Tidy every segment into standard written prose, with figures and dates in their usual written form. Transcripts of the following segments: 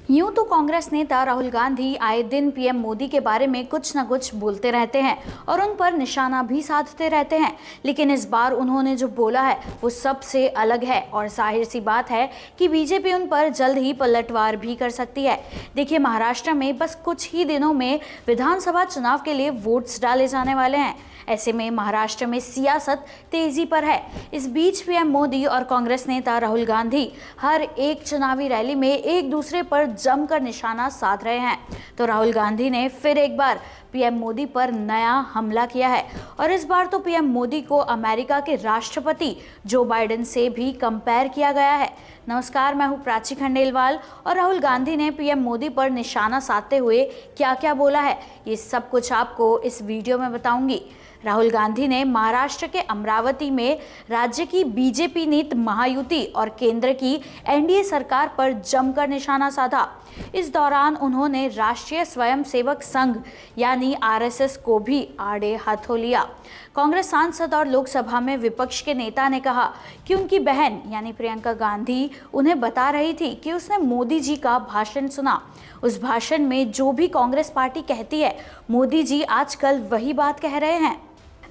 यूं तो कांग्रेस नेता राहुल गांधी आए दिन पीएम मोदी के बारे में कुछ न कुछ बोलते रहते हैं और उन पर निशाना भी साधते रहते हैं, लेकिन इस बार उन्होंने जो बोला है वो सबसे अलग है और जाहिर सी बात है कि बीजेपी उन पर जल्द ही पलटवार भी कर सकती है। देखिए, महाराष्ट्र में बस कुछ ही दिनों में विधानसभा चुनाव के लिए वोट्स डाले जाने वाले हैं। ऐसे में महाराष्ट्र में सियासत तेजी पर है। इस बीच पीएम मोदी और कांग्रेस नेता राहुल गांधी हर एक चुनावी रैली में एक दूसरे पर जमकर निशाना साध रहे हैं। तो राहुल गांधी ने फिर एक बार पीएम मोदी पर नया हमला किया है और इस बार तो पीएम मोदी को अमेरिका के राष्ट्रपति जो बाइडेन से भी कंपेयर किया गया है। नमस्कार, मैं हूं प्राची खंडेलवाल और राहुल गांधी ने पीएम मोदी पर निशाना साधते हुए क्या क्या बोला है, ये सब कुछ आपको इस वीडियो में बताऊंगी। राहुल गांधी ने महाराष्ट्र के अमरावती में राज्य की बीजेपी नीति महायुति और केंद्र की एनडीए सरकार पर जमकर निशाना साधा। इस दौरान उन्होंने राष्ट्रीय स्वयंसेवक संघ यानी आरएसएस को भी आड़े हाथों लिया। कांग्रेस सांसद और लोकसभा में विपक्ष के नेता ने कहा कि उनकी बहन यानी प्रियंका गांधी उन्हें बता रही थी कि उसने मोदी जी का भाषण सुना। उस भाषण में जो भी कांग्रेस पार्टी कहती है, मोदी जी आजकल वही बात कह रहे हैं।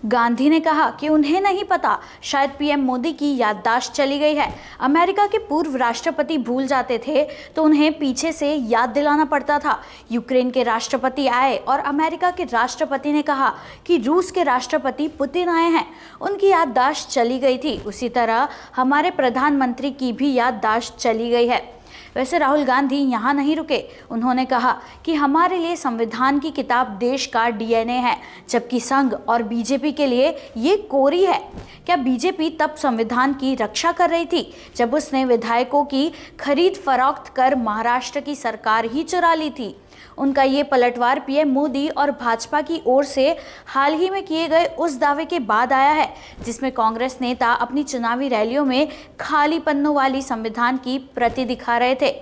गांधी ने कहा कि उन्हें नहीं पता, शायद पीएम मोदी की याददाश्त चली गई है। अमेरिका के पूर्व राष्ट्रपति भूल जाते थे तो उन्हें पीछे से याद दिलाना पड़ता था। यूक्रेन के राष्ट्रपति आए और अमेरिका के राष्ट्रपति ने कहा कि रूस के राष्ट्रपति पुतिन आए हैं, उनकी याददाश्त चली गई थी। उसी तरह हमारे प्रधानमंत्री की भी याददाश्त चली गई है। वैसे राहुल गांधी यहाँ नहीं रुके। उन्होंने कहा कि हमारे लिए संविधान की किताब देश का डीएनए है, जबकि संघ और बीजेपी के लिए ये कोरी है। क्या बीजेपी तब संविधान की रक्षा कर रही थी जब उसने विधायकों की खरीद फरोख्त कर महाराष्ट्र की सरकार ही चुरा ली थी? उनका ये पलटवार पीएम मोदी और भाजपा की ओर से हाल ही में किए गए उस दावे के बाद आया है जिसमें कांग्रेस नेता अपनी चुनावी रैलियों में खाली पन्नों वाली संविधान की प्रति दिखा रहे थे।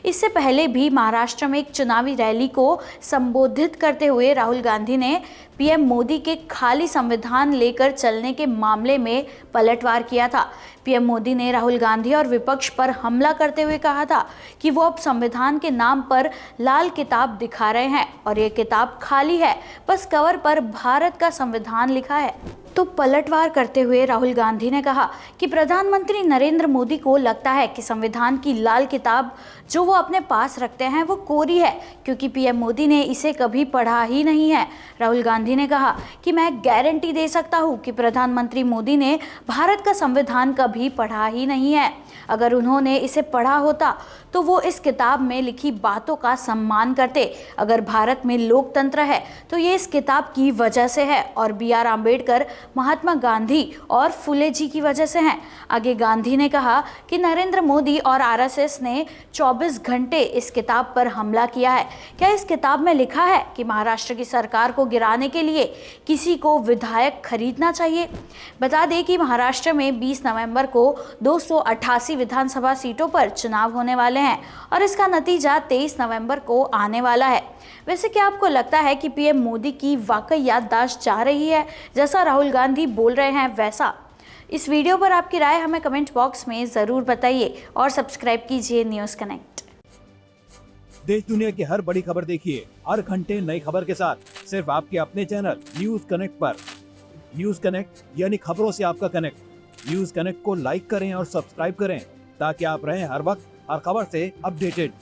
इससे पहले भी महाराष्ट्र में एक चुनावी रैली को संबोधित करते हुए राहुल गांधी ने पीएम मोदी के खाली संविधान लेकर चलने के मामले में पलटवार किया था। पीएम मोदी ने राहुल गांधी और विपक्ष पर हमला करते हुए कहा था कि वो अब संविधान के नाम पर लाल किताब दिखा रहे हैं और ये किताब खाली है, बस कवर पर भारत का संविधान लिखा है। तो पलटवार करते हुए राहुल गांधी ने कहा कि प्रधानमंत्री नरेंद्र मोदी को लगता है कि संविधान की लाल किताब जो वो अपने पास रखते हैं वो कोरी है, क्योंकि पीएम मोदी ने इसे कभी पढ़ा ही नहीं है। राहुल गांधी ने कहा कि मैं गारंटी दे सकता हूँ कि प्रधानमंत्री मोदी ने भारत का संविधान कभी पढ़ा ही नहीं है। अगर उन्होंने इसे पढ़ा होता तो वो इस किताब में लिखी बातों का सम्मान करते। अगर भारत में लोकतंत्र है तो ये इस किताब की वजह से है और BR अम्बेडकर, महात्मा गांधी और फुले जी की वजह से हैं। आगे गांधी ने कहा कि नरेंद्र मोदी और आरएसएस ने 24 घंटे इस किताब पर हमला किया है। क्या इस किताब में लिखा है कि महाराष्ट्र की सरकार को गिराने के लिए किसी को विधायक खरीदना चाहिए? बता दें कि महाराष्ट्र में 20 नवंबर को 288 विधानसभा सीटों पर चुनाव होने वाले हैं और इसका नतीजा 23 नवंबर को आने वाला है। वैसे क्या आपको लगता है कि पीएम मोदी की वाकई याददाश्त जा रही है जैसा राहुल गांधी बोल रहे हैं वैसा? इस वीडियो पर आपकी राय हमें कमेंट बॉक्स में ज़रूर बताइए और सब्सक्राइब कीजिए न्यूज़ कनेक्ट। देश दुनिया की हर बड़ी खबर देखिए हर घंटे नई खबर के साथ सिर्फ आपके अपने चैनल न्यूज़ कनेक्ट पर। न्यूज़ कनेक्ट यानी खबरों से आपका कनेक्ट। न्यूज़ कनेक्ट को लाइक करें और सब्सक्राइब करें ताकि आप रहें हर वक्त हर खबर से अपडेटेड।